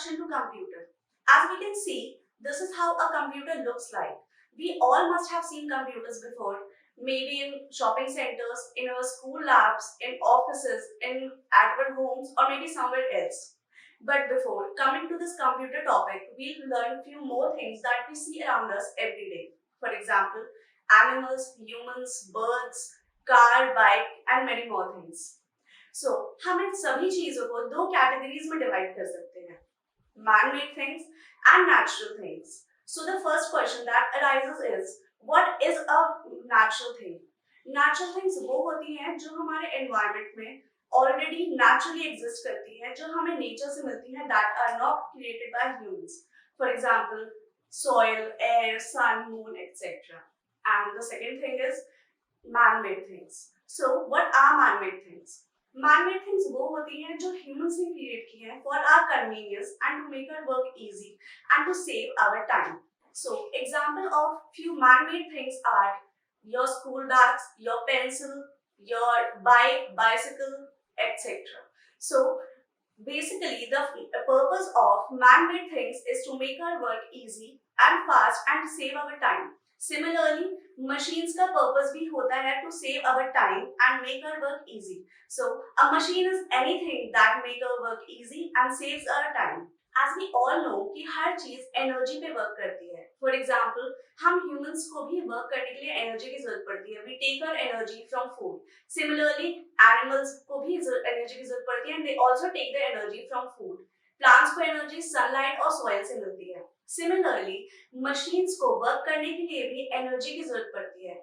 introduction to computer. As we can see, this is how a computer looks like. We all must have seen computers before, maybe in shopping centers, in our school labs, in offices, at our homes, or maybe somewhere else. But before coming to this computer topic, we'll learn few more things that we see around us every day. For example, animals, humans, birds, car, bike, and many more things. So, हम इन सभी चीजों को दो categories में divide कर सकते हैं, man-made things and natural things. So the first question that arises is, what is a natural thing? Natural things वो होती हैं जो हमारे environment में already naturally exist करती हैं, जो हमें nature से मिलती हैं, that are not created by humans. For example, soil, air, sun, moon, etc. And the second thing is man-made things. So what are man-made things? Man-made things वो होती हैं जो humans ने create की हैं for our convenience and to make our work easy and to save our time. So example of few man-made things are your school bags, your pencil, your bike, bicycle, etc. So basically the purpose of man-made things is to make our work easy and fast and to save our time. Similarly, machines का purpose भी होता है to save our time and make our work easy. So, a machine is anything that make our work easy and saves our time. As we all know कि हर चीज energy पे work करती है. For example, हम humans को भी work करने के लिए energy की जरूरत पड़ती है. We take our energy from food. Similarly, animals को भी energy की जरूरत पड़ती है and they also take their energy from food. Plants को energy sunlight और soil से मिलती है. Similarly, machines को वर्क करने के लिए भी एनर्जी की जरूरत पड़ती है.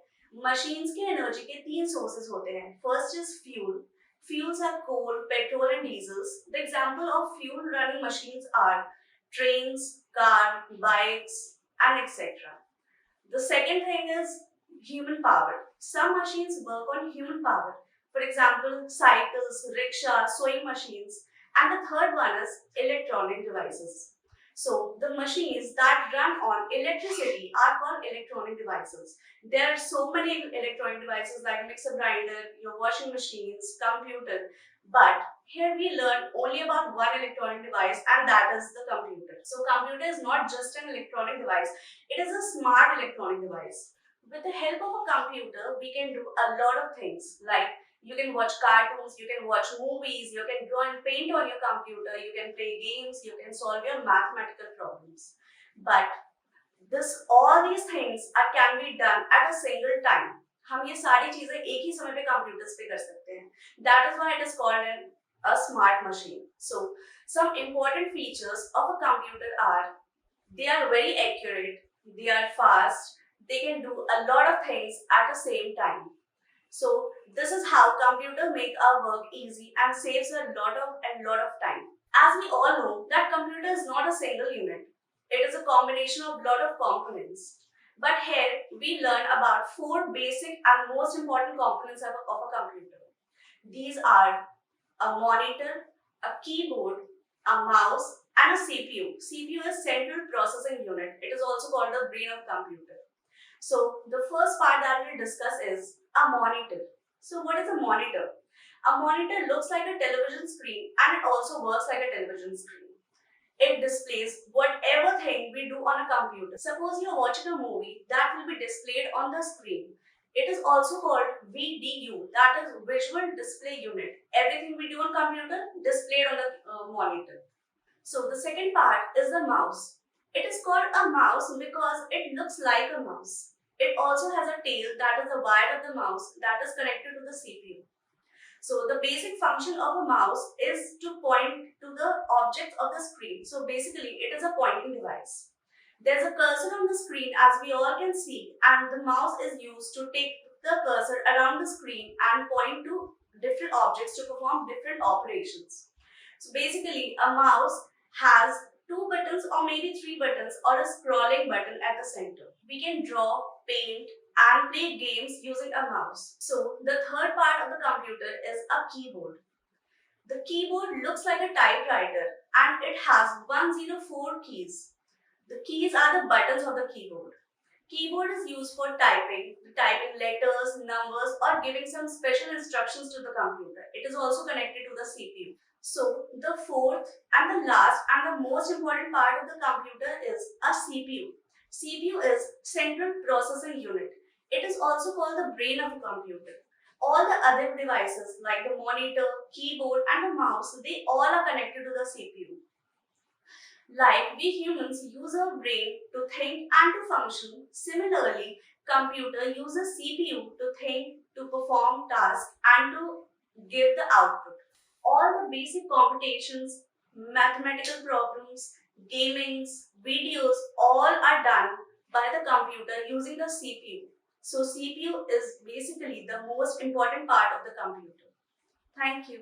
मशीन्स के एनर्जी के तीन सोर्सेस होते हैं. First is fuel. Fuels are coal, petrol and diesels. The example of fuel running machines are trains, car, bikes and etc. The second thing is human power. Some machines work on human power. For example, cycles, rickshaw, sewing machines. And the third one is electronic devices. So, the machines that run on electricity are called electronic devices. There are so many electronic devices like mixer grinder, your washing machines, computer. But here we learn only about one electronic device and that is the computer. So, computer is not just an electronic device, it is a smart electronic device. With the help of a computer, we can do a lot of things like you can watch cartoons, you can watch movies, you can draw and paint on your computer, you can play games, you can solve your mathematical problems. But all these things can be done at a single time. हम ये सारी चीजें एक ही समय पे computers पे कर सकते हैं. That is why it is called a smart machine. So some important features of a computer are they are very accurate, they are fast, they can do a lot of things at the same time. So this is how computer make our work easy and saves a lot of time. As we all know that computer is not a single unit. It is a combination of lot of components. But here we learn about four basic and most important components of a computer. These are a monitor, a keyboard, a mouse and a CPU. CPU is Central Processing Unit. It is also called the brain of computer. So the first part that we'll discuss is a monitor. So what is a monitor? A monitor looks like a television screen and it also works like a television screen. It displays whatever thing we do on a computer. Suppose you're watching a movie that will be displayed on the screen. It is also called VDU, that is Visual Display Unit. Everything we do on computer displayed on the monitor. So the second part is the mouse. It is called a mouse because it looks like a mouse. It also has a tail, that is the wire of the mouse that is connected to the CPU. So the basic function of a mouse is to point to the objects of the screen. So basically it is a pointing device. There is a cursor on the screen as we all can see, and the mouse is used to take the cursor around the screen and point to different objects to perform different operations. So basically a mouse has two buttons or maybe three buttons or a scrolling button at the center. We can draw, paint and play games using a mouse. So the third part of the computer is a keyboard. The keyboard looks like a typewriter and it has 104 keys. The keys are the buttons of the keyboard. Keyboard is used for typing letters, numbers or giving some special instructions to the computer. It is also connected to the CPU. So the fourth and the last and the most important part of the computer is a CPU. CPU is Central Processing Unit. It is also called the brain of a computer. All the other devices like the monitor, keyboard and the mouse, they all are connected to the CPU. Like we humans use our brain to think and to function, similarly, computer uses CPU to think, to perform tasks and to give the output. All the basic computations, mathematical problems, gamings, videos, all are done by the computer using the CPU. So CPU is basically the most important part of the computer. Thank you.